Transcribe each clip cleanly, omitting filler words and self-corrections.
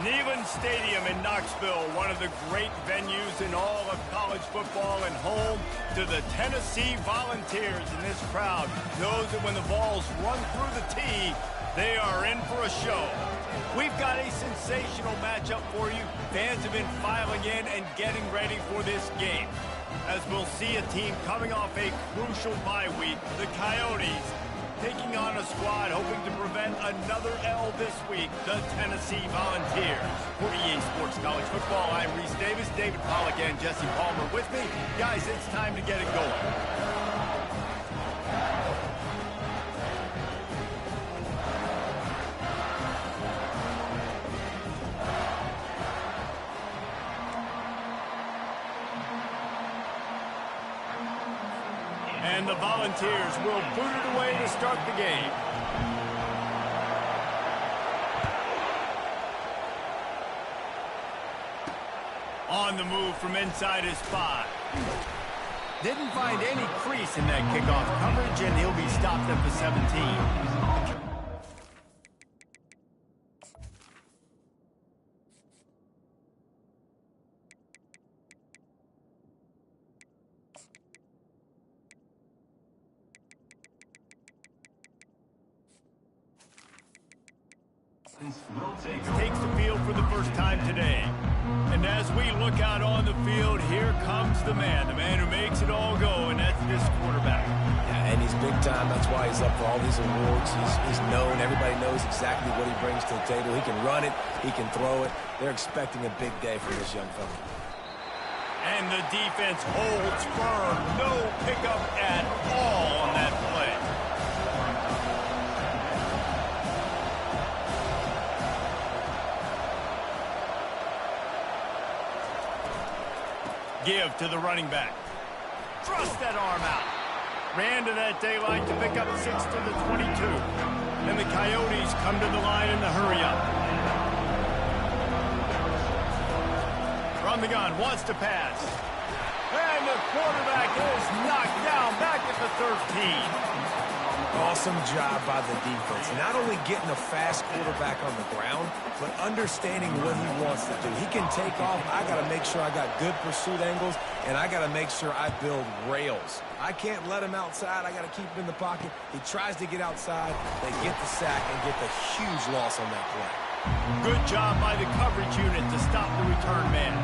Neyland Stadium in Knoxville, one of the great venues in all of college football, and home to the Tennessee Volunteers. And this crowd knows that when the balls run through the tee, they are in for a show. We've got a sensational matchup for you. Fans have been filing in and getting ready for this game, as we'll see a team coming off a crucial bye week, the Coyotes, taking on a squad hoping to prevent another L this week, the Tennessee Volunteers. For EA Sports College Football, I'm Reese Davis, David Pollack, and Jesse Palmer with me. Guys, it's time to get it going. And the Volunteers will boot it away to start the game. On the move from inside his 5. Didn't find any crease in that kickoff coverage, and he'll be stopped at the 17. Takes the field for the first time today. And as we look out on the field, here comes the man who makes it all go, and that's this quarterback. Yeah, and he's big time. That's why he's up for all these awards. He's known. Everybody knows exactly what he brings to the table. He can run it. He can throw it. They're expecting a big day from this young fella. And the defense holds firm. No pickup at all on that play. Give to the running back. Thrust that arm out. Ran to that daylight to pick up 6 to the 22. And the Coyotes come to the line in the hurry-up. From the gun, wants to pass. And the quarterback is knocked down back at the 13. Awesome job by the defense. Not only getting a fast quarterback on the ground, but understanding what he wants to do. He can take off. I got to make sure I got good pursuit angles, and I got to make sure I build rails. I can't let him outside. I got to keep him in the pocket. He tries to get outside. They get the sack and get the huge loss on that play. Good job by the coverage unit to stop the return man.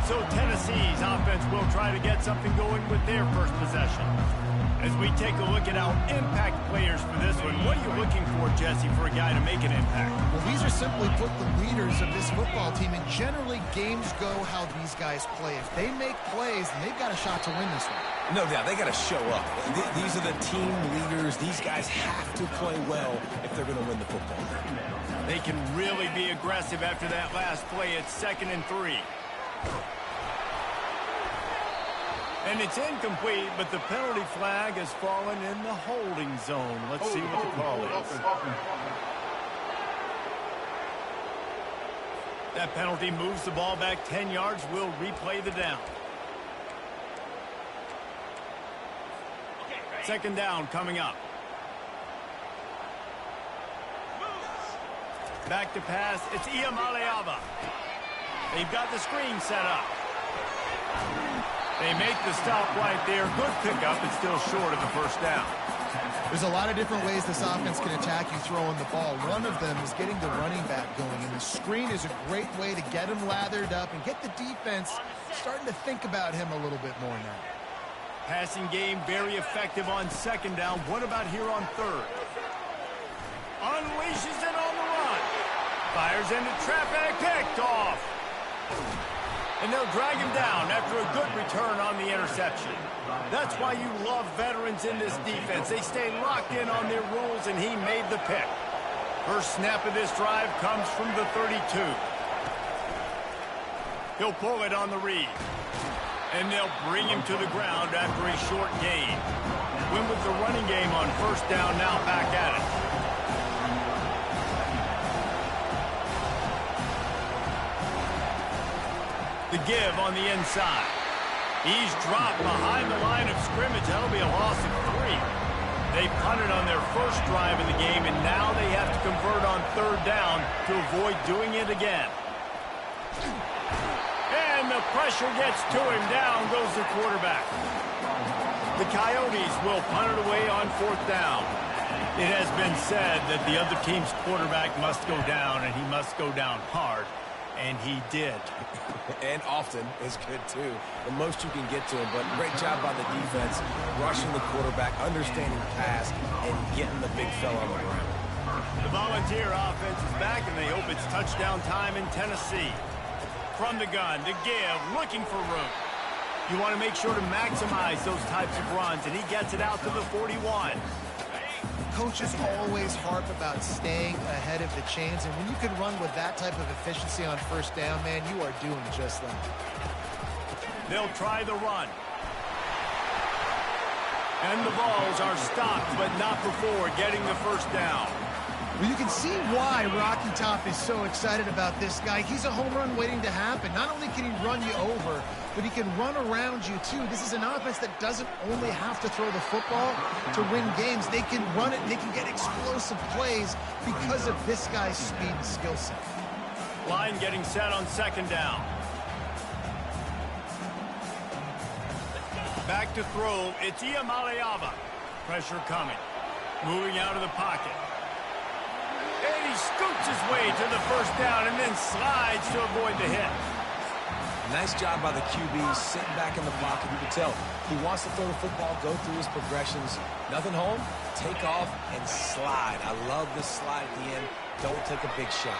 So Tennessee's offense will try to get something going with their first possession. As we take a look at our impact players for this one, what are you looking for, Jesse, for a guy to make an impact? Well, these are simply put the leaders of this football team, and generally games go how these guys play. If they make plays, then they've got a shot to win this one. No doubt, they got to show up. These are the team leaders. These guys have to play well if they're going to win the football game. They can really be aggressive after that last play. It's 2nd and 3. And it's incomplete, but the penalty flag has fallen in the holding zone. Let's see what the call is. That penalty moves the ball back 10 yards. We'll replay the down. 2nd down coming up. Back to pass. It's Iamaleava. They've got the screen set up. They make the stop right there. Good pickup. It's still short of the first down. There's a lot of different ways this offense can attack you throwing the ball. One of them is getting the running back going, and the screen is a great way to get him lathered up and get the defense starting to think about him a little bit more now. Passing game very effective on 2nd down. What about here on 3rd? Unleashes it on the run. Fires into traffic. Picked off. And they'll drag him down after a good return on the interception. That's why you love veterans in this defense. They stay locked in on their rules, and he made the pick. First snap of this drive comes from the 32. He'll pull it on the read. And they'll bring him to the ground after a short gain. Win with the running game on 1st down, now back at it. The give on the inside. He's dropped behind the line of scrimmage. That'll be a loss of 3. They punted on their first drive of the game, and now they have to convert on 3rd down to avoid doing it again. the pressure gets to him. Down goes the quarterback. The Coyotes will punt it away on 4th down. It has been said that the other team's quarterback must go down, and he must go down hard, and he did. And often is good, too. The most you can get to him, but great job by the defense, rushing the quarterback, understanding pass, and getting the big fella on the ground. The Volunteer offense is back, and they hope it's touchdown time in Tennessee. From the gun, to give, looking for room. You want to make sure to maximize those types of runs, and he gets it out to the 41. Coaches always harp about staying ahead of the chains, and when you can run with that type of efficiency on 1st down, man, you are doing just that. They'll try the run. And the balls are stopped, but not before getting the 1st down. Well, you can see why Rocky Top is so excited about this guy. He's a home run waiting to happen. Not only can he run you over, but he can run around you, too. This is an offense that doesn't only have to throw the football to win games. They can run it, and they can get explosive plays because of this guy's speed and skill set. Line getting set on 2nd down. Back to throw, it's Iamaleava. Pressure coming. Moving out of the pocket. And he scoots his way to the 1st down and then slides to avoid the hit. Nice job by the QB, sitting back in the pocket. You can tell he wants to throw the football, go through his progressions. Nothing home, take off, and slide. I love this slide at the end. Don't take a big shot.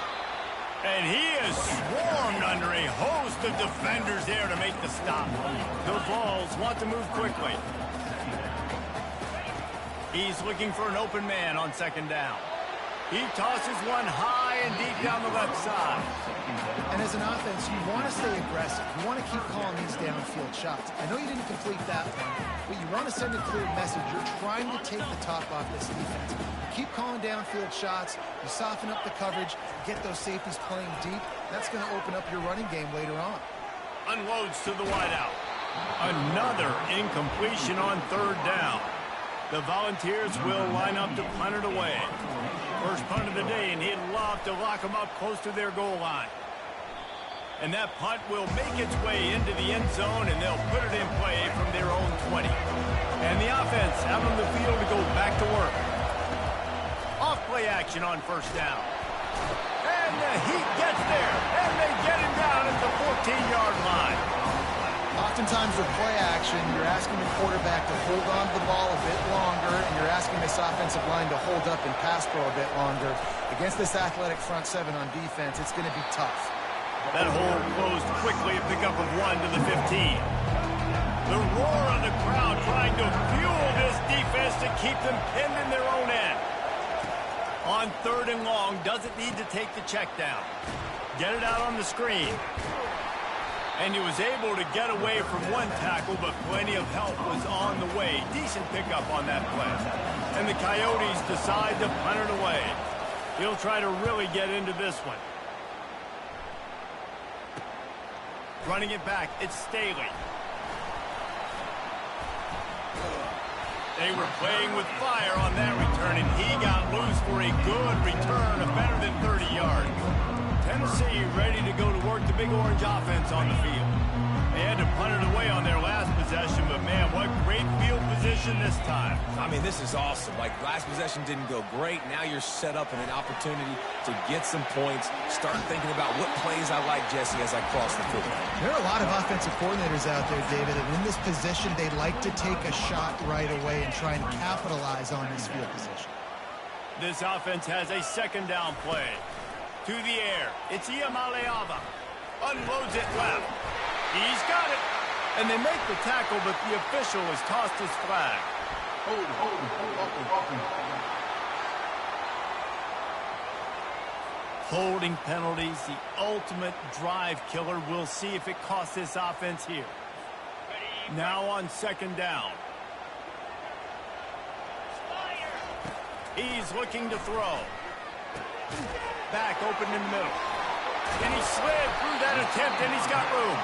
And he is swarmed under a host of defenders there to make the stop. The Vols want to move quickly. He's looking for an open man on 2nd down. He tosses one high and deep down the left side. And as an offense, you want to stay aggressive. You want to keep calling these downfield shots. I know you didn't complete that one, but you want to send a clear message. You're trying to take the top off this defense. You keep calling downfield shots. You soften up the coverage. Get those safeties playing deep. That's going to open up your running game later on. Unloads to the wideout. Another incompletion on 3rd down. The Volunteers will line up to punt it away. First punt of the day, and he'd love to lock them up close to their goal line. And that punt will make its way into the end zone, and they'll put it in play from their own 20. And the offense out on the field to go back to work. Off play action on 1st down. And the Heat gets there, and they get him down at the 14-yard line. Oftentimes with play action, you're asking the quarterback to hold on to the ball a bit longer, and you're asking this offensive line to hold up and pass pro a bit longer. Against this athletic front 7 on defense, it's going to be tough. That hole closed quickly, a pickup of 1 to the 15. The roar of the crowd trying to fuel this defense to keep them pinned in their own end. On 3rd and long, doesn't need to take the check down. Get it out on the screen. And he was able to get away from one tackle, but plenty of help was on the way. Decent pickup on that play. And the Coyotes decide to punt it away. He'll try to really get into this one. Running it back, it's Staley. They were playing with fire on that return, and he got loose for a good return of better than 30 yards. Tennessee ready to go to work the Big Orange offense on the field. They had to punt it away on their last possession, but man, what great field position this time. I mean, this is awesome. Like, last possession didn't go great. Now you're set up in an opportunity to get some points. Start thinking about what plays I like, Jesse, as I cross the field. There are a lot of offensive coordinators out there, David, and in this position, they like to take a shot right away and try and capitalize on this field position. This offense has a 2nd down play. To the air, it's Iamaleava. Unloads it left. He's got it. And they make the tackle, but the official has tossed his flag. Holding penalties, the ultimate drive killer. We'll see if it costs this offense here. Now on 2nd down. He's looking to throw. Back open in the middle. And he slid through that attempt, and he's got room.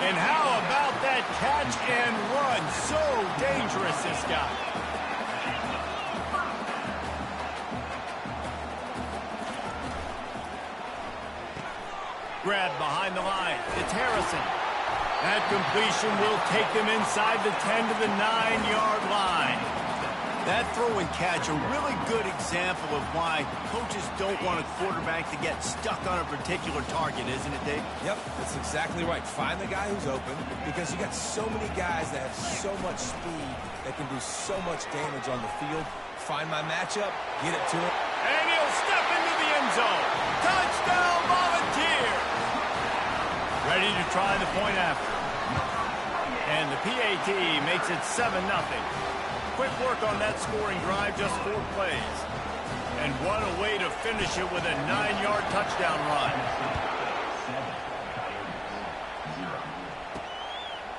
And how about that catch and run? So dangerous, this guy. Grab behind the line. It's Harrison. That completion will take them inside the 10 to the 9-yard line. That throw and catch, a really good example of why coaches don't want a quarterback to get stuck on a particular target, isn't it, Dave? Yep, that's exactly right. Find the guy who's open, because you got so many guys that have so much speed that can do so much damage on the field. Find my matchup, get it to him. And he'll step into the end zone. Touchdown, Volunteers! Ready to try the point after. And the PAT makes it 7-0. Quick work on that scoring drive, just 4 plays. And what a way to finish it with a 9-yard touchdown run.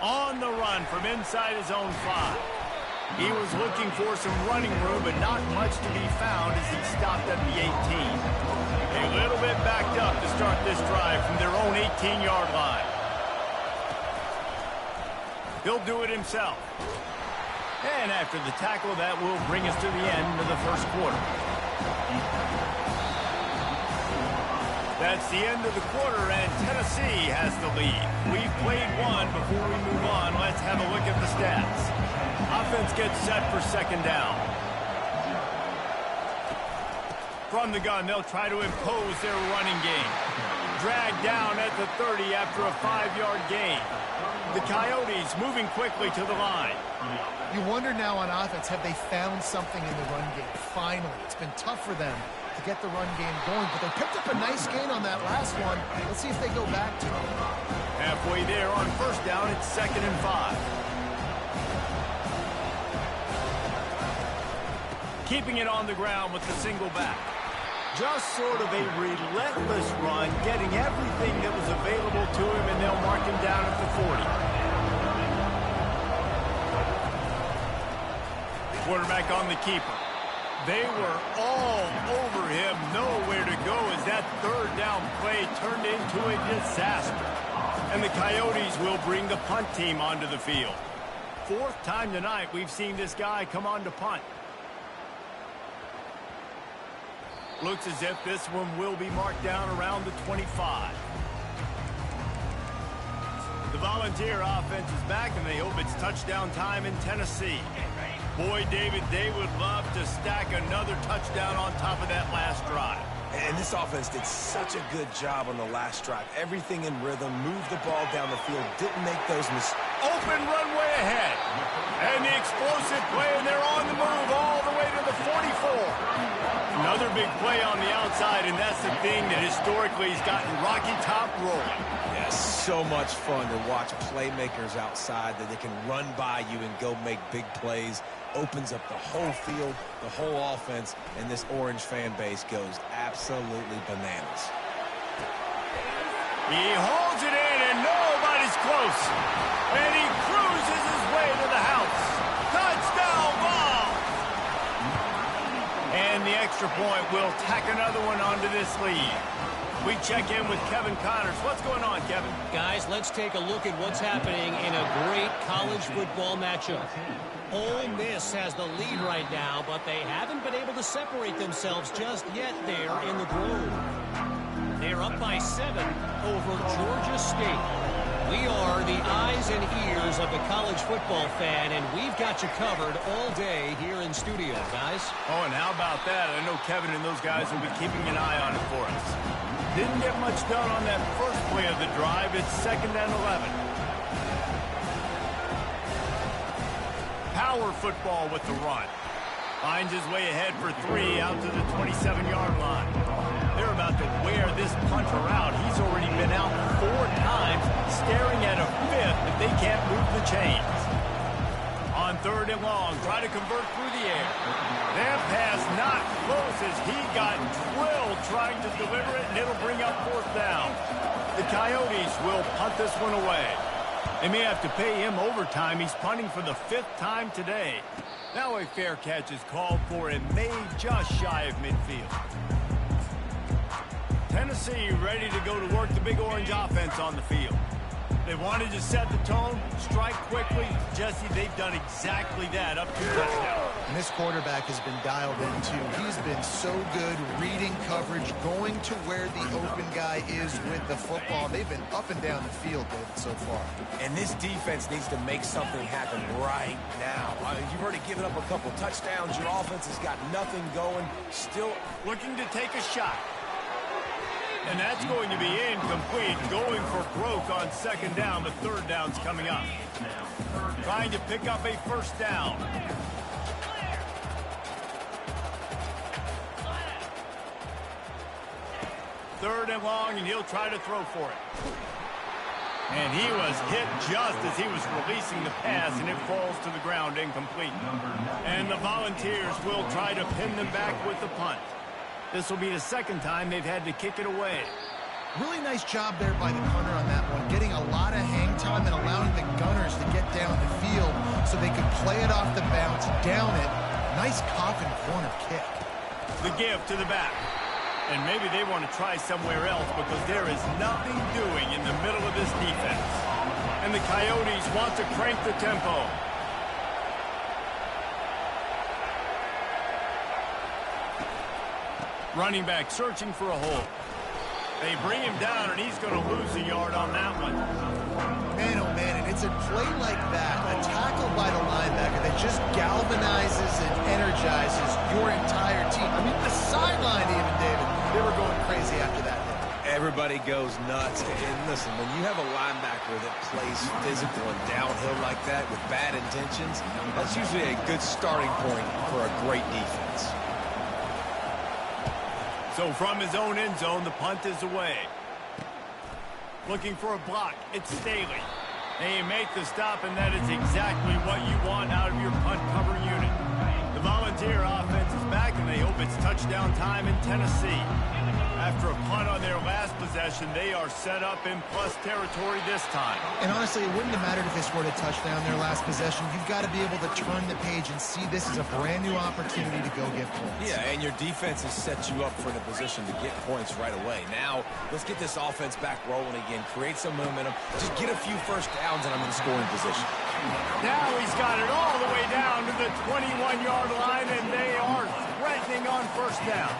On the run from inside his own 5. He was looking for some running room, but not much to be found as he stopped at the 18. A little bit backed up to start this drive from their own 18-yard line. He'll do it himself. And after the tackle, that will bring us to the end of the first quarter. That's the end of the quarter, and Tennessee has the lead. We've played one. Before we move on, let's have a look at the stats. Offense gets set for second down. From the gun, they'll try to impose their running game. Dragged down at the 30 after a 5-yard gain. The Coyotes moving quickly to the line. You wonder now on offense, have they found something in the run game? Finally, it's been tough for them to get the run game going, but they picked up a nice gain on that last one. Let's see if they go back to it. Halfway there on first down, it's 2nd and 5. Keeping it on the ground with the single back. Just sort of a relentless run, getting everything that was available to him, and they'll mark him down at the 40. Quarterback on the keeper. They were all over him, nowhere to go as that 3rd down play turned into a disaster. And the Coyotes will bring the punt team onto the field. 4th time tonight we've seen this guy come on to punt. Looks as if this one will be marked down around the 25. The Volunteer offense is back, and they hope it's touchdown time in Tennessee. Boy, David, they would love to stack another touchdown on top of that last drive. And this offense did such a good job on the last drive. Everything in rhythm, moved the ball down the field, didn't make those mistakes. Open runway ahead. And the explosive play, and they're on the move all the way to the 44. Another big play on the outside, and that's the thing that historically has gotten Rocky Top rolling. Yeah, so much fun to watch playmakers outside that they can run by you and go make big plays. Opens up the whole field, the whole offense, and this Orange fan base goes absolutely bananas. He holds it in, and nobody's close. And he cruises his way to the house. Touchdown ball! And the extra point will tack another one onto this lead. We check in with Kevin Connors. What's going on, Kevin? Guys, let's take a look at what's happening in a great college football matchup. Ole Miss has the lead right now, but they haven't been able to separate themselves just yet there in the Grove. They're up by 7 over Georgia State. We are the eyes and ears of the college football fan, and we've got you covered all day here in studio, guys. Oh, and how about that? I know Kevin and those guys will be keeping an eye on it for us. Didn't get much done on that first play of the drive. It's 2nd and 11. Power football with the run. Finds his way ahead for 3 out to the 27-yard line. They're about to wear this punter out. He's already been out 4 times, staring at a 5th if they can't move the chains. On 3rd and long, try to convert through the air. That pass not close as he got drilled trying to deliver it, and it'll bring up 4th down. The Coyotes will punt this one away. They may have to pay him overtime. He's punting for the 5th time today. Now a fair catch is called for and made just shy of midfield. Tennessee ready to go to work the Big Orange offense on the field. They wanted to set the tone, strike quickly. Jesse, they've done exactly that up to touchdown. And this quarterback has been dialed in, too. He's been so good reading coverage, going to where the open guy is with the football. They've been up and down the field, David, so far. And this defense needs to make something happen right now. You've already given up a couple touchdowns. Your offense has got nothing going. Still looking to take a shot. And that's going to be incomplete. Going for broke on second down. The third down's coming up. Trying to pick up a first down. Third and long, and he'll try to throw for it. And he was hit just as he was releasing the pass, and it falls to the ground incomplete. And the Volunteers will try to pin them back with the punt. This will be the second time they've had to kick it away. Really nice job there by the punter on that one, getting a lot of hang time and allowing the Gunners to get down the field so they could play it off the bounce, down it. Nice coffin corner kick. The give to the back. And maybe they want to try somewhere else because there is nothing doing in the middle of this defense. And the Coyotes want to crank the tempo. Running back searching for a hole. They bring him down, and he's going to lose a yard on that one. Man, oh man, and it's a play like that, a tackle by the linebacker that just galvanizes and energizes your entire team. I mean, the sideline even, David, they were going crazy after that hit. everybody goes nuts. And listen, when you have a linebacker that plays physical and downhill like that with bad intentions, that's usually a good starting point for a great defense. So from his own end zone, the punt is away. Looking for a block. It's Staley. They make the stop, and that is exactly what you want out of your punt cover unit. The Volunteer offense is back, and they hope it's touchdown time in Tennessee. After a punt on their last possession, they are set up in plus territory this time. And honestly, it wouldn't have mattered if they scored a touchdown their last possession. You've got to be able to turn the page and see this as a brand new opportunity to go get points. Yeah, and your defense has set you up for the position to get points right away. Now, let's get this offense back rolling again, create some momentum, just get a few first downs, and I'm in scoring position. Now he's got it all the way down to the 21-yard line, and they are threatening on first down.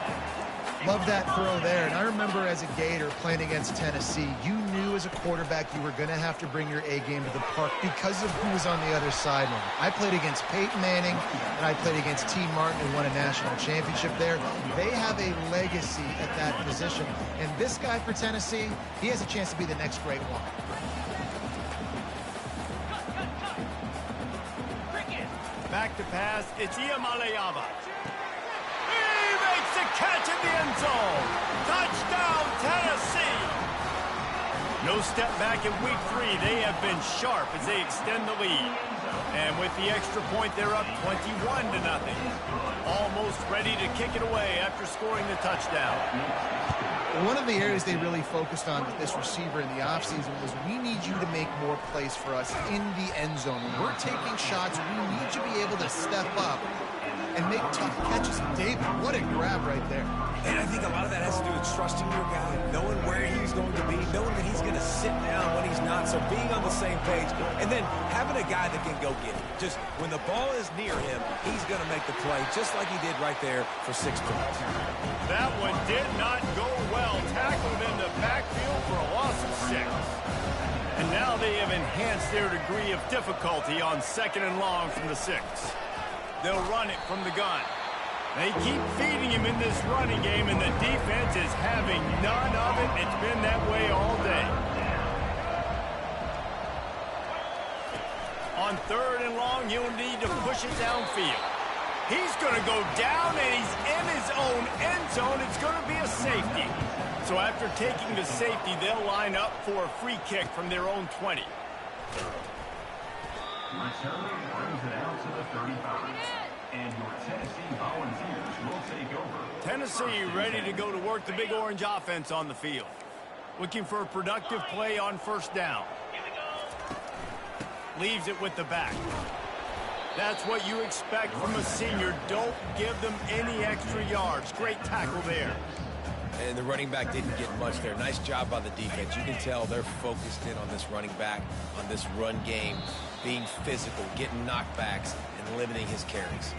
Love that throw there. And I remember as a Gator playing against Tennessee, you knew as a quarterback you were going to have to bring your A game to the park because of who was on the other sideline. I played against Peyton Manning, and I played against T. Martin, who won a national championship there. They have a legacy at that position. And this guy for Tennessee, he has a chance to be the next great one. Back to pass. It's Iamaleava. Makes a catch in the end zone. Touchdown, Tennessee. No step back in week 3. They have been sharp as they extend the lead. And with the extra point, they're up 21-0. Almost ready to kick it away after scoring the touchdown. One of the areas they really focused on with this receiver in the offseason was we need you to make more plays for us in the end zone. When we're taking shots, we need you to be able to step up and make tough catches. David, what a grab right there. And I think a lot of that has to do with trusting your guy, knowing where he's going to be, knowing that he's going to sit down when he's not, so being on the same page, and then having a guy that can go get it. Just when the ball is near him, he's going to make the play, just like he did right there for 6 points. That one did not go well. Tackled in the backfield for a loss of 6. And now they have enhanced their degree of difficulty on 2nd and long from the 6. They'll run it from the gun. They keep feeding him in this running game, and the defense is having none of it. It's been that way all day. On 3rd and long, he'll need to push it downfield. He's going to go down, and he's in his own end zone. It's going to be a safety. So after taking the safety, they'll line up for a free kick from their own 20. Returning brings it out to the 35. And your Tennessee Volunteers will take over. Tennessee ready to go to work the Big Orange offense on the field. Looking for a productive play on 1st down. Leaves it with the back. That's what you expect from a senior. Don't give them any extra yards. Great tackle there. and the running back didn't get much there. Nice job by the defense. You can tell they're focused in on this running back, on this run game, being physical, getting knockbacks, and limiting his carries.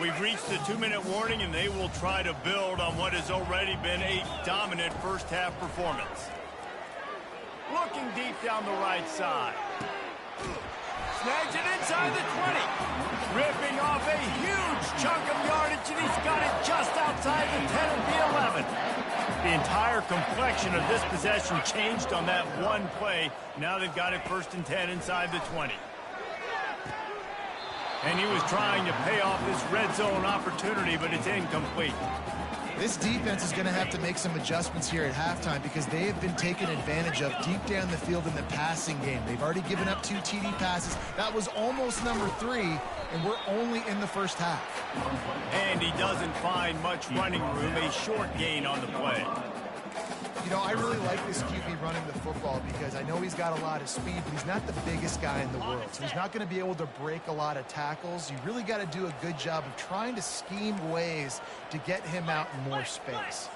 We've reached the 2-minute warning, and they will try to build on what has already been a dominant first-half performance. Looking deep down the right side. Snags it inside the 20. Ripping off a huge chunk of yardage, and he's got it just outside the 10 of the 11. The entire complexion of this possession changed on that one play. Now they've got it 1st and 10 inside the 20. And he was trying to pay off this red zone opportunity, but it's incomplete. This defense is going to have to make some adjustments here at halftime because they have been taken advantage of deep down the field in the passing game. They've already given up 2 TD passes. That was almost number 3, and we're only in the first half. And he doesn't find much running room, a short gain on the play. You know, I really like this QB running the football because I know he's got a lot of speed, but he's not the biggest guy in the world. So he's not going to be able to break a lot of tackles. You really got to do a good job of trying to scheme ways to get him out in more space.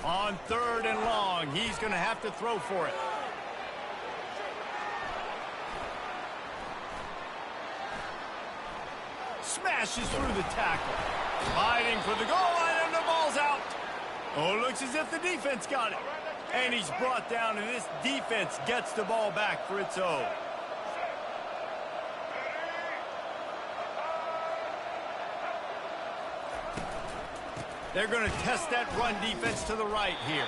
On 3rd and long, he's going to have to throw for it. Smashes through the tackle. Fighting for the goal line, and the ball's out. Oh, it looks as if the defense got it. And he's brought down, and this defense gets the ball back for its own. They're going to test that run defense to the right here.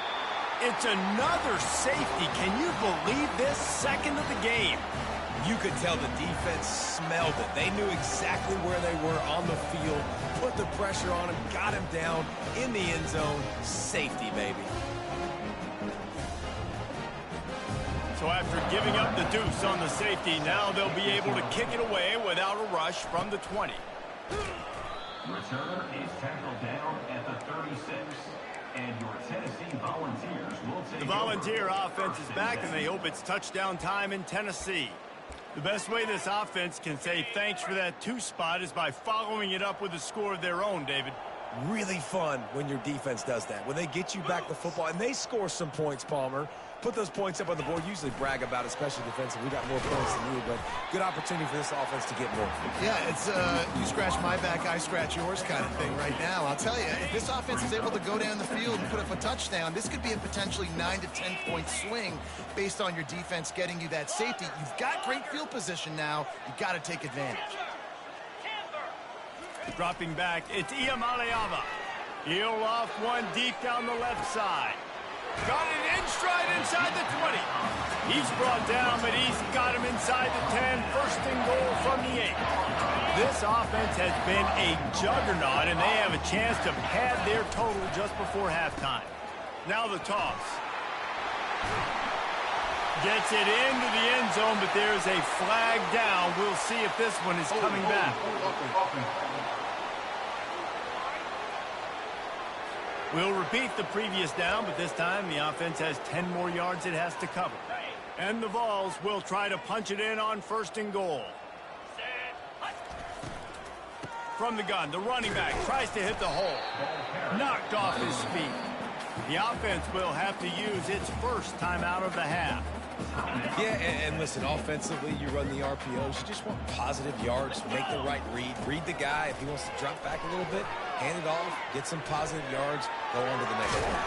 It's another safety. Can you believe this? 2nd of the game. You could tell the defense smelled it. They knew exactly where they were on the field, put the pressure on him, got him down in the end zone. Safety, baby. So after giving up the deuce on the safety, now they'll be able to kick it away without a rush from the 20. Returner is tackled down at the 36. And your Tennessee Volunteers will take The Volunteer offense is back, and they hope it's touchdown time in Tennessee. The best way this offense can say thanks for that 2 spot is by following it up with a score of their own, David. Really fun when your defense does that. When they get you back the football, and they score some points, Palmer. Put those points up on the board. Usually brag about it, especially defensive. We got more points than you, but good opportunity for this offense to get more. Yeah, it's you scratch my back, I scratch yours kind of thing right now. I'll tell you, if this offense is able to go down the field and put up a touchdown, this could be a potentially 9 to 10 point swing based on your defense getting you that safety. You've got great field position now. You've got to take advantage. Dropping back, it's Iamaleava. He'll off one deep down the left side. Got it in stride inside the 20. He's brought down, but he's got him inside the 10. 1st and goal from the 8. This offense has been a juggernaut, and they have a chance to pad their total just before halftime. Now the toss. Gets it into the end zone, but there's a flag down. We'll see if this one is coming back. We'll repeat the previous down, but this time the offense has 10 more yards it has to cover. And the Vols will try to punch it in on 1st and goal. From the gun, the running back tries to hit the hole. Knocked off his feet. The offense will have to use its 1st timeout of the half. Yeah, and listen, offensively, you run the RPOs. You just want positive yards, make the right read the guy. If he wants to drop back a little bit, hand it off, get some positive yards, go on to the next one.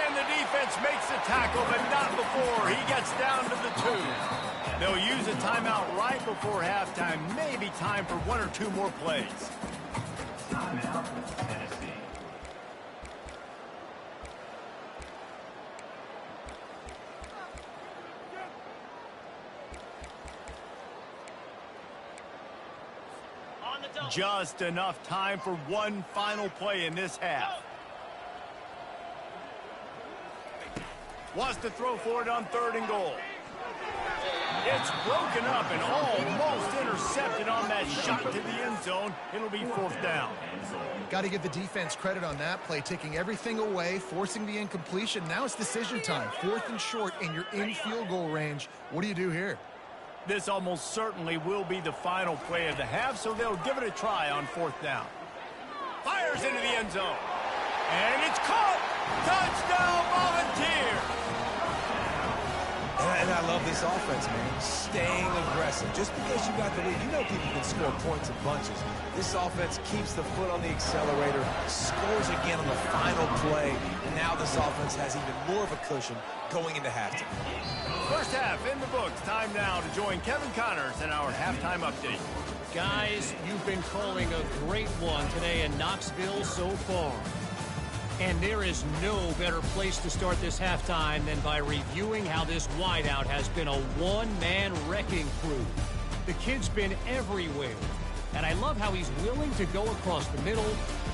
And the defense makes the tackle, but not before he gets down to the 2. They'll use a timeout right before halftime. Maybe time for 1 or 2 more plays. timeout, Tennessee. Just enough time for one final play in this half. Wants to throw for it on 3rd and goal. It's broken up and almost intercepted on that shot to the end zone. It'll be 4th down. Got to give the defense credit on that play, taking everything away, forcing the incompletion. Now it's decision time. 4th and short, and you're in field goal range. What do you do here? This almost certainly will be the final play of the half, so they'll give it a try on 4th down. Fires into the end zone. And it's caught. Touchdown, Volunteers. And I love this offense, man. Staying aggressive. Just because you got the lead, you know people can score points in bunches. This offense keeps the foot on the accelerator, scores again on the final play, and now this offense has even more of a cushion going into halftime. First half in the books. Time now to join Kevin Connors in our halftime update. Guys, you've been calling a great one today in Knoxville so far. And there is no better place to start this halftime than by reviewing how this wideout has been a one-man wrecking crew. The kid's been everywhere. And I love how he's willing to go across the middle,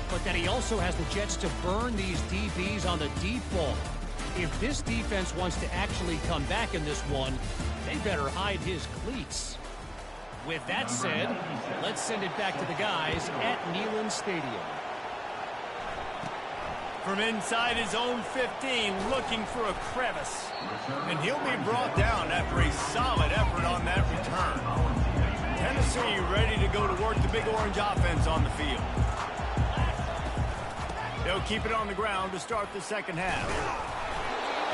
but that he also has the Jets to burn these DBs on the deep ball. If this defense wants to actually come back in this one, they better hide his cleats. With that said, let's send it back to the guys at Neyland Stadium. From inside his own 15, looking for a crevice. And he'll be brought down after a solid effort on that return. Tennessee ready to go to work the Big Orange offense on the field. They'll keep it on the ground to start the second half.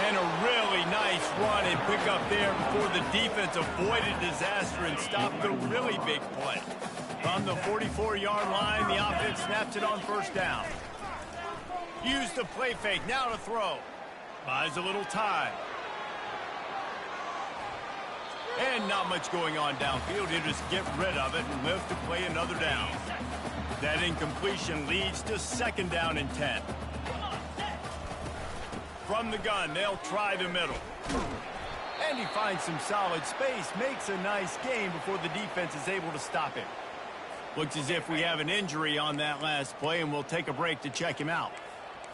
And a really nice run and pick up there before the defense avoided disaster and stopped the really big play. From the 44-yard line, the offense snaps it on first down. Use the play fake, now to throw. Buys a little time. And not much going on downfield. He'll just get rid of it and live to play another down. That incompletion leads to second down and 10. From the gun, they'll try the middle. And he finds some solid space, makes a nice gain before the defense is able to stop him. Looks as if we have an injury on that last play, and we'll take a break to check him out.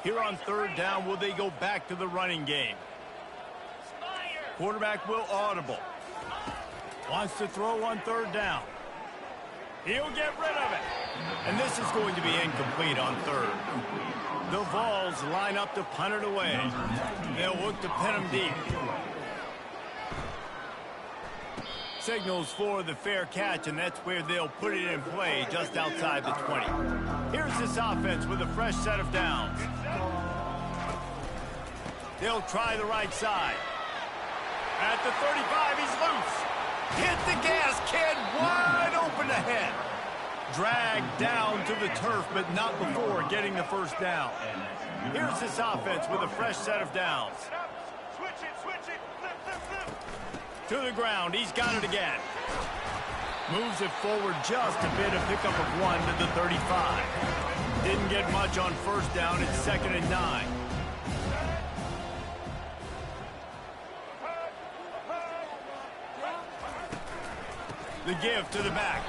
Here on third down, will they go back to the running game? Quarterback will audible. Wants to throw on third down. He'll get rid of it. And this is going to be incomplete on third. The Vols line up to punt it away. They'll look to pin him deep. Signals for the fair catch, and that's where they'll put it in play just outside the 20. Here's this offense with a fresh set of downs. They'll try the right side. At the 35, he's loose. Hit the gas, kid, wide open ahead. Dragged down to the turf, but not before getting the first down. Here's this offense with a fresh set of downs. To the ground, he's got it again. Moves it forward just a bit, a pickup of 1 to the 35. Didn't get much on first down, it's 2nd and 9. The give to the back.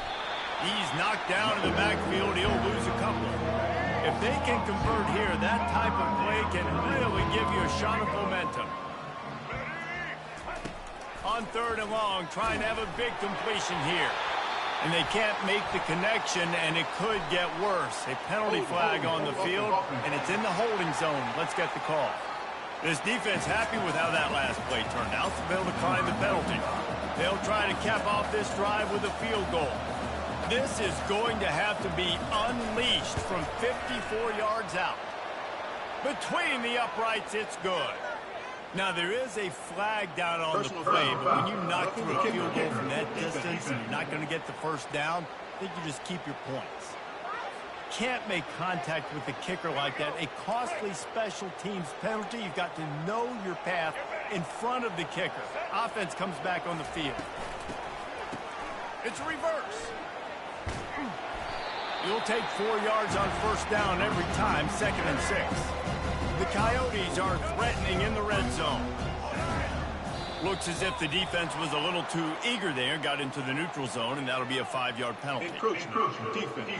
He's knocked down in the backfield, he'll lose a couple. If they can convert here, that type of play can really give you a shot of momentum. On third and long, trying to have a big completion here. And they can't make the connection, and it could get worse. A penalty flag on the field, and it's in the holding zone. Let's get the call. This defense happy with how that last play turned out, so they'll decline the penalty. They'll try to cap off this drive with a field goal. This is going to have to be unleashed from 54 yards out. Between the uprights, it's good. Now, there is a flag down on the play, but when you knock through a field goal from that distance and you're not going to get the first down, I think you just keep your points. Can't make contact with the kicker like that. A costly special teams penalty. You've got to know your path in front of the kicker. Offense comes back on the field. It's a reverse. You'll take 4 yards on first down every time, 2nd and 6. The Coyotes are threatening in the red zone. Looks as if the defense was a little too eager there, got into the neutral zone, and that'll be a 5-yard penalty. Defense.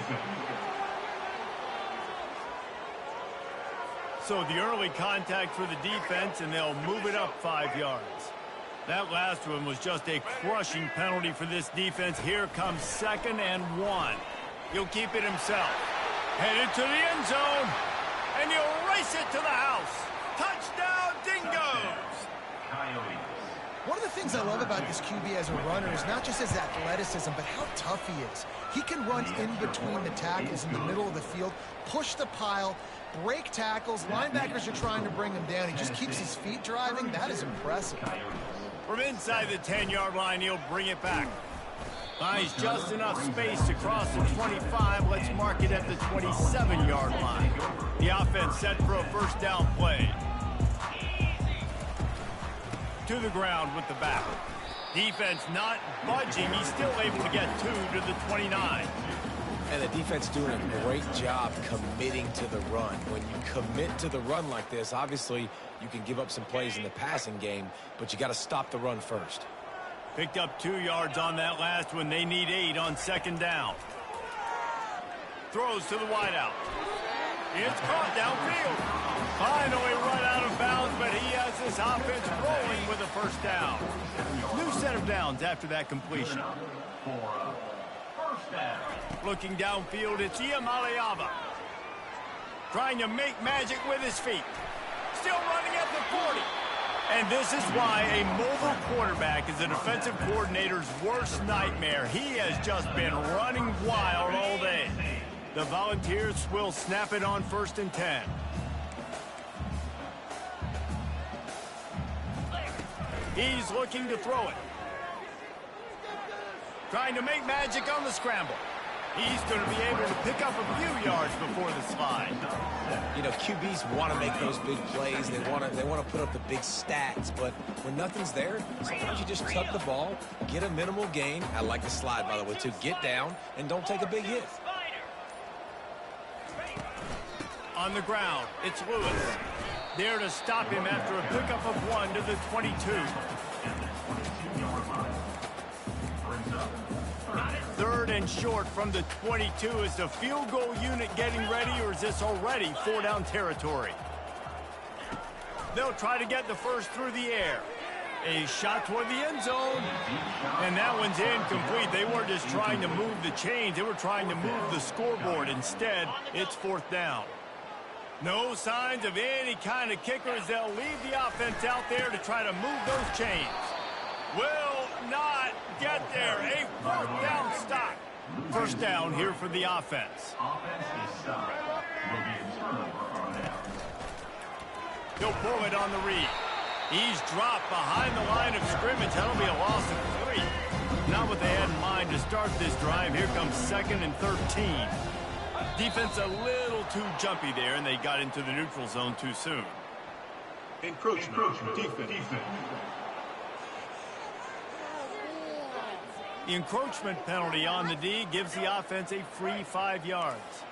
So the early contact for the defense, and they'll move it up 5 yards. That last one was just a crushing penalty for this defense. Here comes 2nd and 1. He'll keep it himself. Headed to the end zone. And he'll race it to the house. Touchdown, Dingoes! Coyotes. One of the things I love about this QB as a runner is not just his athleticism, but how tough he is. He can run in between the tackles in the middle of the field, push the pile, break tackles. Linebackers are trying to bring him down. He just keeps his feet driving. That is impressive. From inside the 10-yard line, he'll bring it back. Finds just enough space to cross the 25. Let's mark it at the 27-yard line. The offense set for a first down play. To the ground with the back. Defense not budging. He's still able to get 2 to the 29. And the defense doing a great job committing to the run. When you commit to the run like this, obviously you can give up some plays in the passing game, but you got to stop the run first. Picked up 2 yards on that last one. They need 8 on second down. Throws to the wideout. It's caught downfield. Finally run out of bounds, but he has this offense rolling with a first down. New set of downs after that completion. Looking downfield, it's Iamaleava. Trying to make magic with his feet. Still running at the 40. And this is why a mobile quarterback is a defensive coordinator's worst nightmare. He has just been running wild all day. The Volunteers will snap it on 1st and 10. He's looking to throw it. Trying to make magic on the scramble. He's going to be able to pick up a few yards before the slide. You know, QBs want to make those big plays. They want to put up the big stats. But when nothing's there, sometimes you just tuck the ball, get a minimal gain. I like the slide, by the way, too. Get down and don't take a big hit. On the ground, it's Lewis. There to stop him after a pickup of 1 to the 22. Third and short from the 22. Is the field goal unit getting ready, or is this already 4-down territory? They'll try to get the first through the air. A shot toward the end zone. And that one's incomplete. They weren't just trying to move the chains. They were trying to move the scoreboard. Instead, it's 4th down. No signs of any kind of kickers. They'll leave the offense out there to try to move those chains. Will not get there. A 4th down stop. First down here for the offense. He'll pull it on the read. He's dropped behind the line of scrimmage. That'll be a loss of 3. Not what they had in mind to start this drive. Here comes 2nd and 13. Defense a little too jumpy there, and they got into the neutral zone too soon. Encroachment. Defense. The encroachment penalty on the D gives the offense a free 5 yards.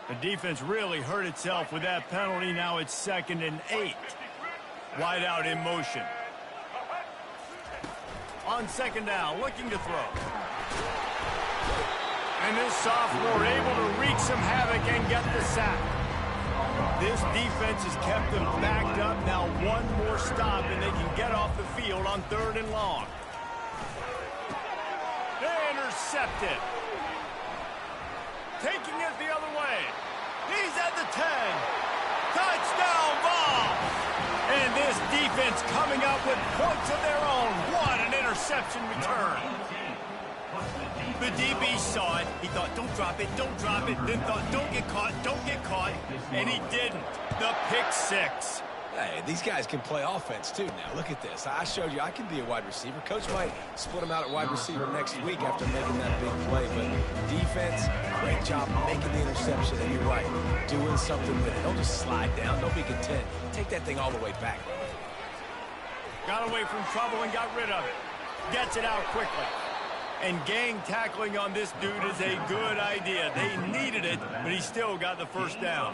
The defense really hurt itself with that penalty. Now it's 2nd and 8. Wide out in motion. On second down, looking to throw. And this sophomore able to wreak some havoc and get the sack. This defense has kept them backed up. Now one more stop and they can get off the field on 3rd and long. Intercepted. Taking it the other way. He's at the 10. Touchdown ball. And this defense coming up with points of their own. What an interception return. The DB saw it. He thought, don't drop it, don't drop it. Then thought, don't get caught, don't get caught. And he didn't. The pick 6. Hey, these guys can play offense, too, now. Look at this. I showed you I can be a wide receiver. Coach might split him out at wide receiver next week after making that big play. But defense, great job making the interception. And you're right, doing something with it. Don't just slide down. Don't be content. Take that thing all the way back. Got away from trouble and got rid of it. Gets it out quickly. And gang tackling on this dude is a good idea. They needed it, but he still got the first down.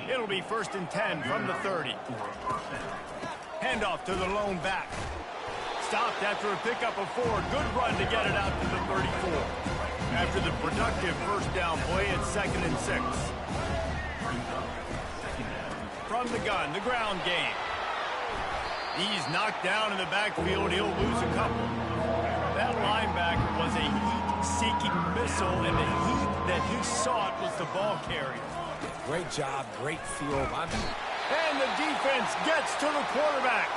It'll be 1st and 10 from the 30. Handoff to the lone back. Stopped after a pickup of 4. Good run to get it out to the 34. After the productive first down play, it's 2nd and 6. From the gun, the ground game. He's knocked down in the backfield. He'll lose a couple. That linebacker was a heat-seeking missile, and the heat that he sought was the ball carrier. Great job, great field. And the defense gets to the quarterback.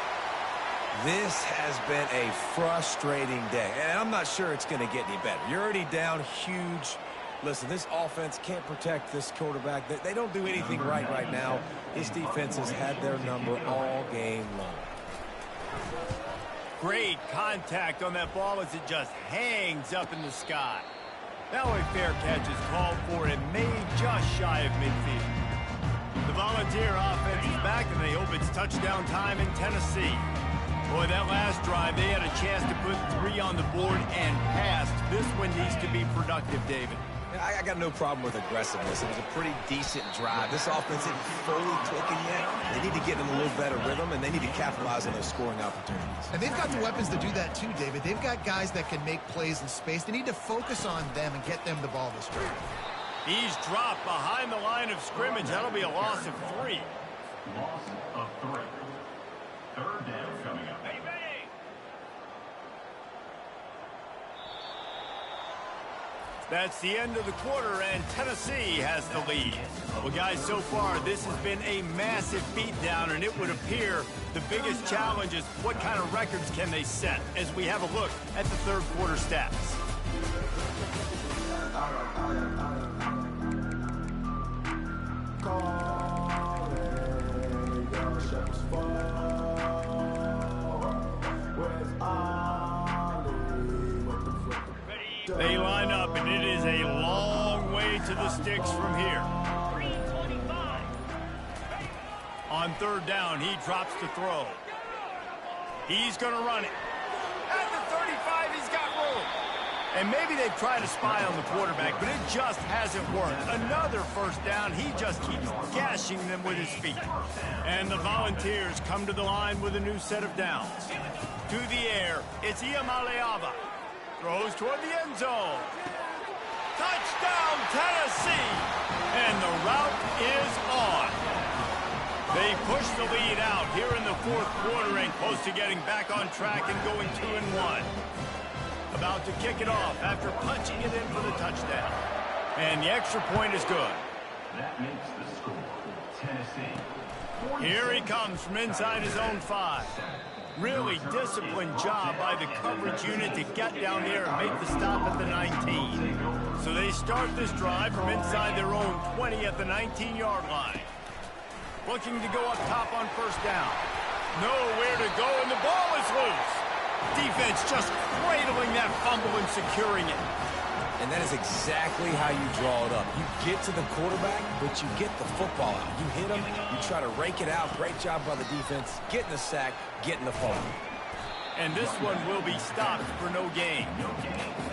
This has been a frustrating day, and I'm not sure it's going to get any better. You're already down huge. Listen, this offense can't protect this quarterback. They don't do anything right now. This defense has had their number all game long. Great contact on that ball as it just hangs up in the sky. Now a fair catch is called for and made just shy of midfield. The Volunteer offense is back, and they hope it's touchdown time in Tennessee. Boy, that last drive, they had a chance to put 3 on the board and passed. This one needs to be productive, David. I got no problem with aggressiveness. It was a pretty decent drive. This offense isn't fully clicking yet. They need to get in a little better rhythm, and they need to capitalize on those scoring opportunities. And they've got the weapons to do that too, David. They've got guys that can make plays in space. They need to focus on them and get them the ball this drive. He's dropped behind the line of scrimmage. That'll be a loss of 3. Loss of 3. Third down coming up. That's the end of the quarter, and Tennessee has the lead. Well, guys, so far, this has been a massive beatdown, and it would appear the biggest challenge is what kind of records can they set as we have a look at the third quarter stats. They line up, and it is a long way to the sticks from here. On third down, he drops to throw. He's going to run it. At the 35, he's got room. And maybe they've tried to spy on the quarterback, but it just hasn't worked. Another first down. He just keeps gashing them with his feet. And the Volunteers come to the line with a new set of downs. To the air, it's Iamaleava. Throws toward the end zone. Touchdown, Tennessee! And the route is on. They push the lead out here in the fourth quarter and close to getting back on track and going 2-1. About to kick it off after punching it in for the touchdown. And the extra point is good. That makes the score Tennessee. Here he comes from inside his own 5. Really disciplined job by the coverage unit to get down there and make the stop at the 19. So they start this drive from inside their own 20 at the 19-yard line. Looking to go up top on first down. Nowhere to go, and the ball is loose. Defense just cradling that fumble and securing it. And that is exactly how you draw it up. You get to the quarterback, but you get the football out. You hit him, you try to rake it out. Great job by the defense, getting the sack, getting the fumble. And this one will be stopped for no gain.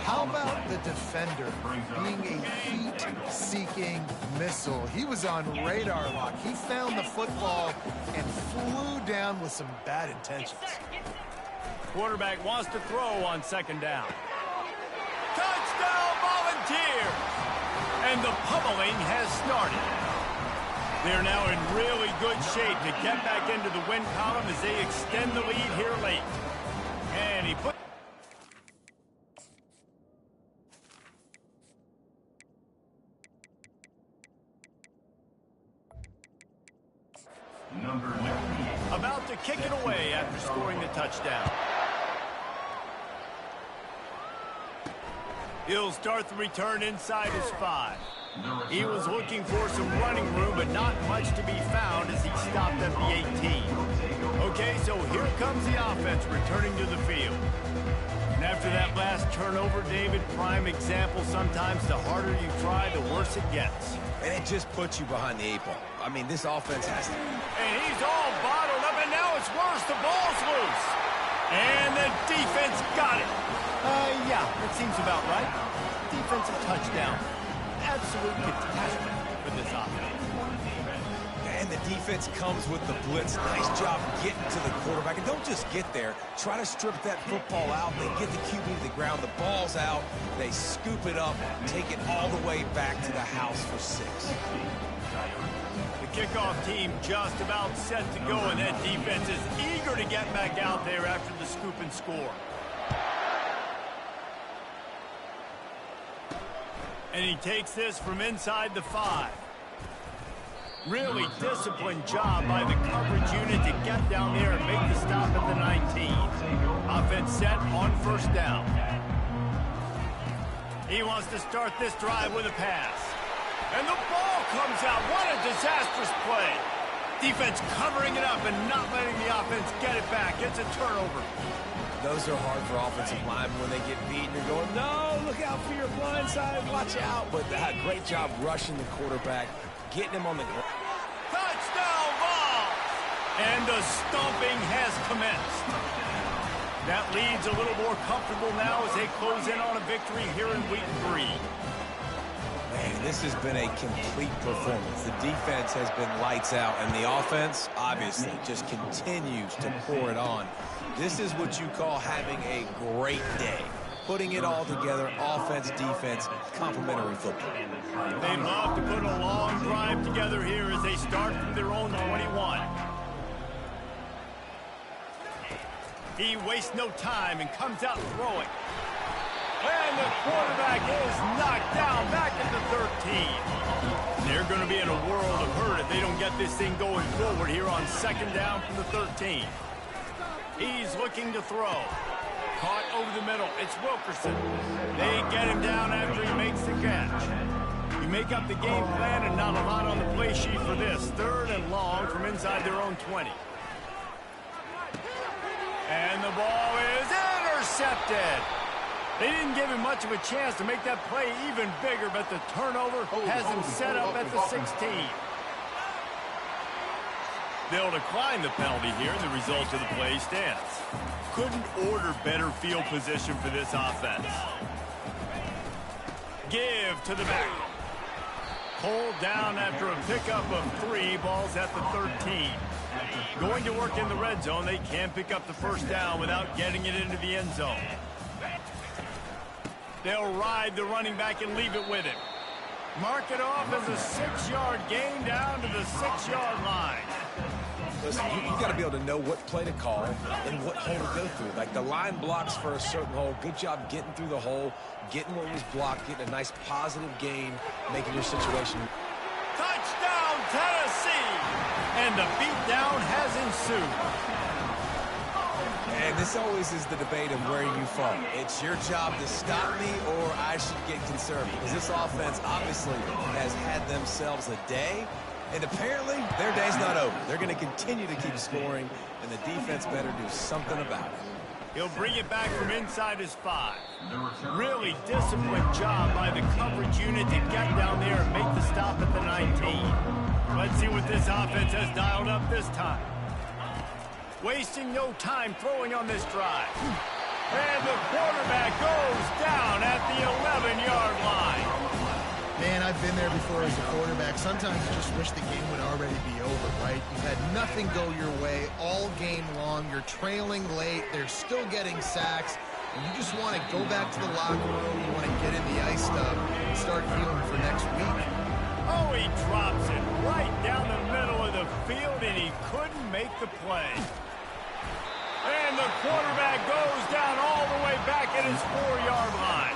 How about the defender being a heat-seeking missile? He was on radar lock. He found the football and flew down with some bad intentions. Quarterback wants to throw on second down. Touchdown, Volunteer! And the pummeling has started. They're now in really good shape to get back into the win column as they extend the lead here late. And he put... Number 98. About to kick it away after scoring the touchdown. He'll start the return inside his 5. He was looking for some running room, but not much to be found as he stopped at the 18. Okay, so here comes the offense returning to the field. And after that last turnover, David, prime example, sometimes the harder you try, the worse it gets. And it just puts you behind the 8 ball. I mean, this offense has to... And he's all bottled up, and now it's worse. The ball's loose. And the defense got it. Yeah, that seems about right. Defensive touchdown. Absolute catastrophe for this offense. And the defense comes with the blitz. Nice job getting to the quarterback. And don't just get there. Try to strip that football out. They get the QB to the ground. The ball's out. They scoop it up, take it all the way back to the house for 6. The kickoff team just about set to go, and that defense is eager to get back out there after the scoop and score. And he takes this from inside the 5. Really disciplined job by the coverage unit to get down there and make the stop at the 19. Offense set on first down. He wants to start this drive with a pass. And the ball comes out. What a disastrous play. Defense covering it up and not letting the offense get it back. It's a turnover. Those are hard for offensive linemen when they get beat. You're going, no, look out for your blind side. Watch out. But great job rushing the quarterback, getting him on the ground. Touchdown ball! And the stomping has commenced. That lead's a little more comfortable now as they close in on a victory here in week 3. Man, this has been a complete performance. The defense has been lights out, and the offense, obviously, just continues to pour it on. This is what you call having a great day. Putting it all together, offense, defense, complementary football. They'd love to put a long drive together here as they start from their own 21. He wastes no time and comes out throwing. And the quarterback is knocked down back at the 13. They're going to be in a world of hurt if they don't get this thing going forward here on second down from the 13. He's looking to throw. Caught over the middle. It's Wilkerson. They get him down after he makes the catch. You make up the game plan and not a lot on the play sheet for this. Third and long from inside their own 20. And the ball is intercepted. They didn't give him much of a chance to make that play even bigger, but the turnover has him set up at the 16. They'll decline the penalty here, and the result of the play stands. Couldn't order better field position for this offense. Give to the back. Pulled down after a pickup of 3 balls at the 13. Going to work in the red zone. They can't pick up the first down without getting it into the end zone. They'll ride the running back and leave it with him. Mark it off as a 6-yard gain down to the 6-yard line. Listen, you got to be able to know what play to call and what hole to go through. Like the line blocks for a certain hole. Good job getting through the hole, getting what was blocked, getting a nice positive gain, making your situation. Touchdown, Tennessee! And the beatdown has ensued. And this always is the debate of where you fall. It's your job to stop me or I should get concerned. Because this offense obviously has had themselves a day. And apparently, their day's not over. They're going to continue to keep scoring, and the defense better do something about it. He'll bring it back from inside his 5. Really disciplined job by the coverage unit to get down there and make the stop at the 19. Let's see what this offense has dialed up this time. Wasting no time throwing on this drive. And the quarterback goes down at the 11-yard line. Man, I've been there before as a quarterback. Sometimes you just wish the game would already be over, right? You've had nothing go your way all game long. You're trailing late. They're still getting sacks. And you just want to go back to the locker room. You want to get in the ice tub and start healing for next week. Oh, he drops it right down the middle of the field, and he couldn't make the play. And the quarterback goes down all the way back at his 4-yard line.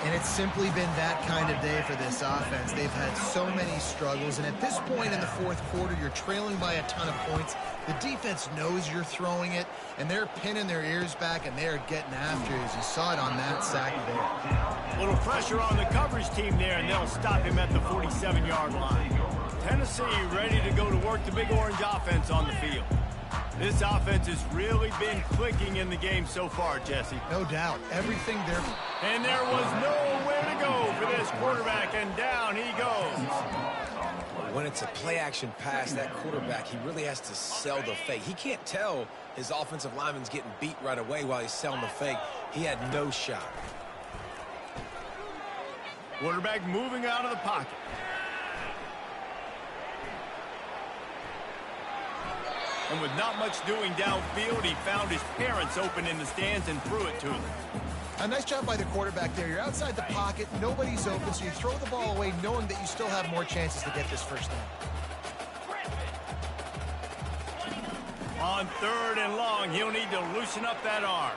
And it's simply been that kind of day for this offense. They've had so many struggles, and at this point in the fourth quarter, you're trailing by a ton of points. The defense knows you're throwing it, and they're pinning their ears back, and they're getting after it, as you saw it on that sack there. A little pressure on the coverage team there, and they'll stop him at the 47-yard line. Tennessee ready to go to work the Big Orange offense on the field. This offense has really been clicking in the game so far, Jesse. No doubt. Everything there. And there was nowhere to go for this quarterback, and down he goes. When it's a play-action pass, that quarterback, he really has to sell the fake. He can't tell his offensive lineman's getting beat right away while he's selling the fake. He had no shot. Quarterback moving out of the pocket. And with not much doing downfield, he found his parents open in the stands and threw it to them. A nice job by the quarterback there. You're outside the pocket, nobody's open, so you throw the ball away knowing that you still have more chances to get this first down. On 3rd and long, he'll need to loosen up that arm.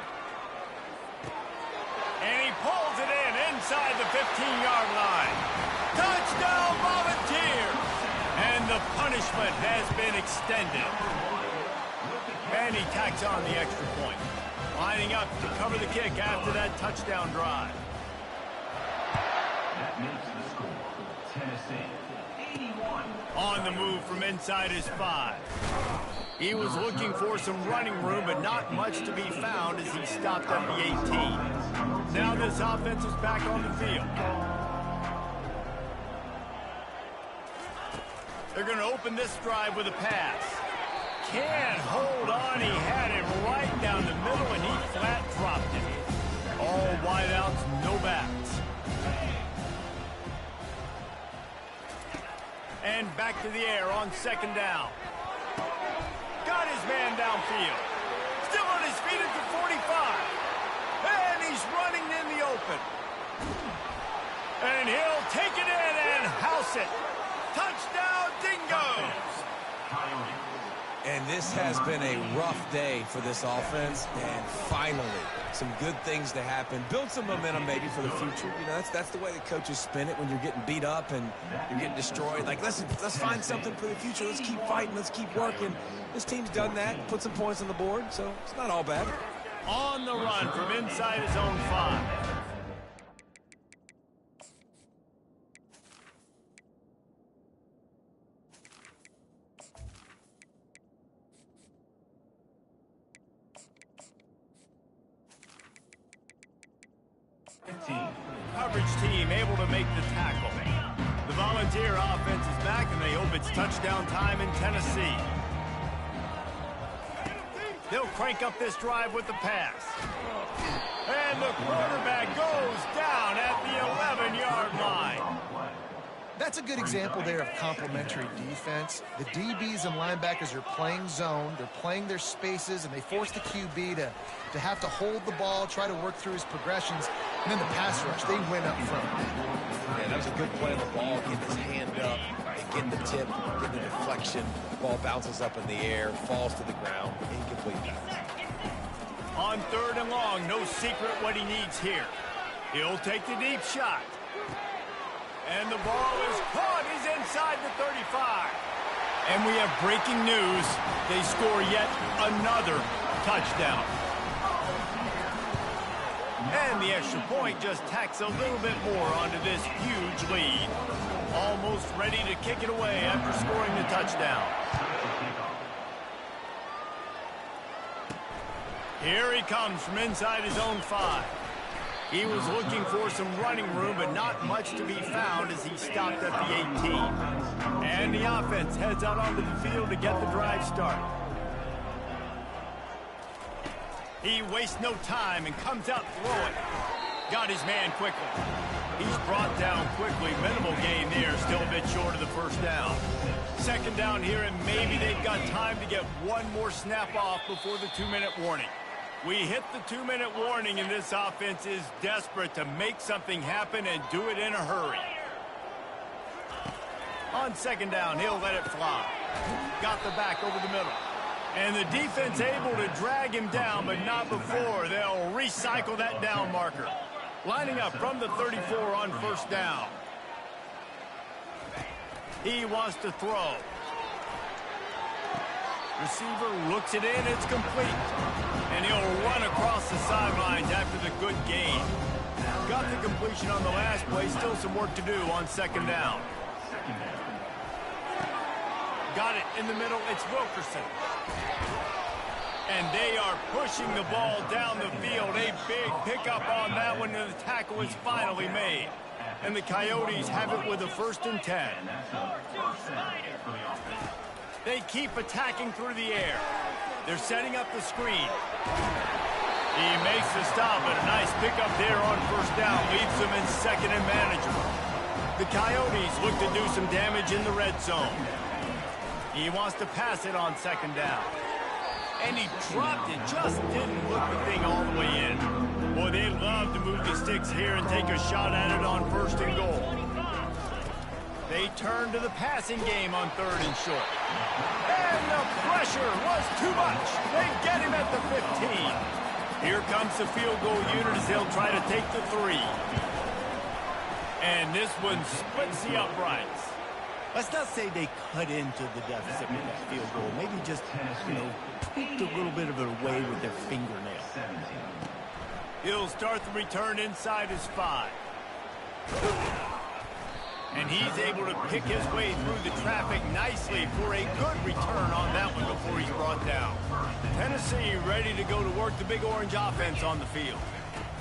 And he pulls it in inside the 15-yard line. Touchdown, Volunteers! And the punishment has been extended. And he tacks on the extra point. Lining up to cover the kick after that touchdown drive. That makes the score Tennessee 81. On the move from inside his 5. He was looking for some running room, but not much to be found as he stopped at the 18. Now this offense is back on the field. They're going to open this drive with a pass. Can't hold on. He had it right down the middle, and he flat dropped it. All wideouts, no backs. And back to the air on second down. Got his man downfield. Still on his feet at the 45. And he's running in the open. And he'll take it in and house it. Touchdown, Dingoes! And this has been a rough day for this offense, and finally, some good things to happen. Build some momentum maybe for the future. You know, that's the way the coaches spin it when you're getting beat up and you're getting destroyed. Like, let's find something for the future. Let's keep fighting. Let's keep working. This team's done that, put some points on the board, so it's not all bad. On the run from inside his own 5. Coverage team able to make the tackle. The Volunteer offense is back, and they hope it's touchdown time in Tennessee. They'll crank up this drive with the pass. And the quarterback goes down at the 11-yard line. That's a good example there of complementary defense. The DBs and linebackers are playing zone. They're playing their spaces, and they force the QB to have to hold the ball, try to work through his progressions. And then the pass rush, they win up front. Yeah, that was a good play of the ball, getting his hand up, and getting the tip, getting the deflection. The ball bounces up in the air, falls to the ground, incomplete pass. On third and long, no secret what he needs here. He'll take the deep shot. And the ball is caught. He's inside the 35. And we have breaking news. They score yet another touchdown. And the extra point just tacks a little bit more onto this huge lead. Almost ready to kick it away after scoring the touchdown. Here he comes from inside his own 5. He was looking for some running room, but not much to be found as he stopped at the 18. And the offense heads out onto the field to get the drive started. He wastes no time and comes out throwing. Got his man quickly. He's brought down quickly. Minimal gain there, still a bit short of the first down. Second down here, and maybe they've got time to get one more snap off before the 2-minute warning. We hit the 2-minute warning, and this offense is desperate to make something happen and do it in a hurry. On second down, he'll let it fly. Got the back over the middle. And the defense able to drag him down, but not before. They'll recycle that down marker. Lining up from the 34 on first down. He wants to throw. Receiver looks it in, it's complete. And he'll run across the sidelines after the good gain. Got the completion on the last play, still some work to do on second down. Got it in the middle, it's Wilkerson. And they are pushing the ball down the field. A big pickup on that one, and the tackle is finally made. And the Coyotes have it with a 1st and 10. They keep attacking through the air. They're setting up the screen. He makes the stop, but a nice pickup there on first down. Leaves them in second and manageable. The Coyotes look to do some damage in the red zone. He wants to pass it on second down. And he dropped it, just didn't look the thing all the way in. Boy, they love to move the sticks here and take a shot at it on 1st and goal. They turn to the passing game on 3rd and short. And the pressure was too much. They get him at the 15. Here comes the field goal unit as they'll try to take the 3. And this one splits the uprights. Let's not say they cut into the deficit with that field goal. Maybe just, tweaked a little bit of it away with their fingernail. He'll start the return inside his 5. And he's able to pick his way through the traffic nicely for a good return on that one before he's brought down. Tennessee ready to go to work the Big Orange offense on the field.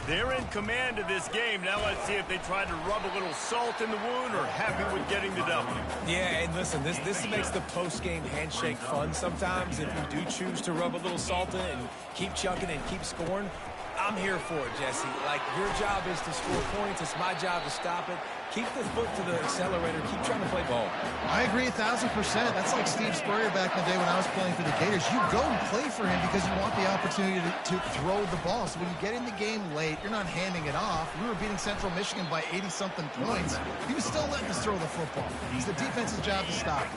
They're in command of this game. Now let's see if they try to rub a little salt in the wound or happy with getting the W. Yeah, and listen, this makes the post-game handshake fun sometimes. If you do choose to rub a little salt in and keep chucking and keep scoring, I'm here for it, Jesse. Like, your job is to score points. It's my job to stop it. Keep the foot to the accelerator. Keep trying to play ball. I agree 1,000%. That's like Steve Spurrier back in the day when I was playing for the Gators. You go and play for him because you want the opportunity to throw the ball. So when you get in the game late, you're not handing it off. We were beating Central Michigan by 80-something points. He was still letting us throw the football. It's the defense's job to stop.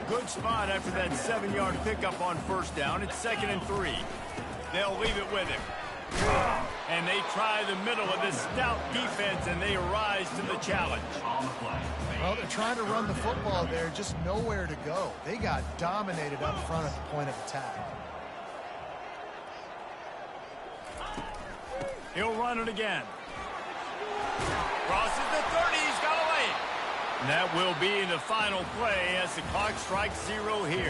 Good spot after that 7-yard pickup on first down. It's 2nd and 3. They'll leave it with him. And they try the middle of this stout defense, and they rise to the challenge. Well, they're trying to run the football there, just nowhere to go. They got dominated up front at the point of attack. He'll run it again. Crosses the 30. He's got away. And that will be the final play as the clock strikes 0 here.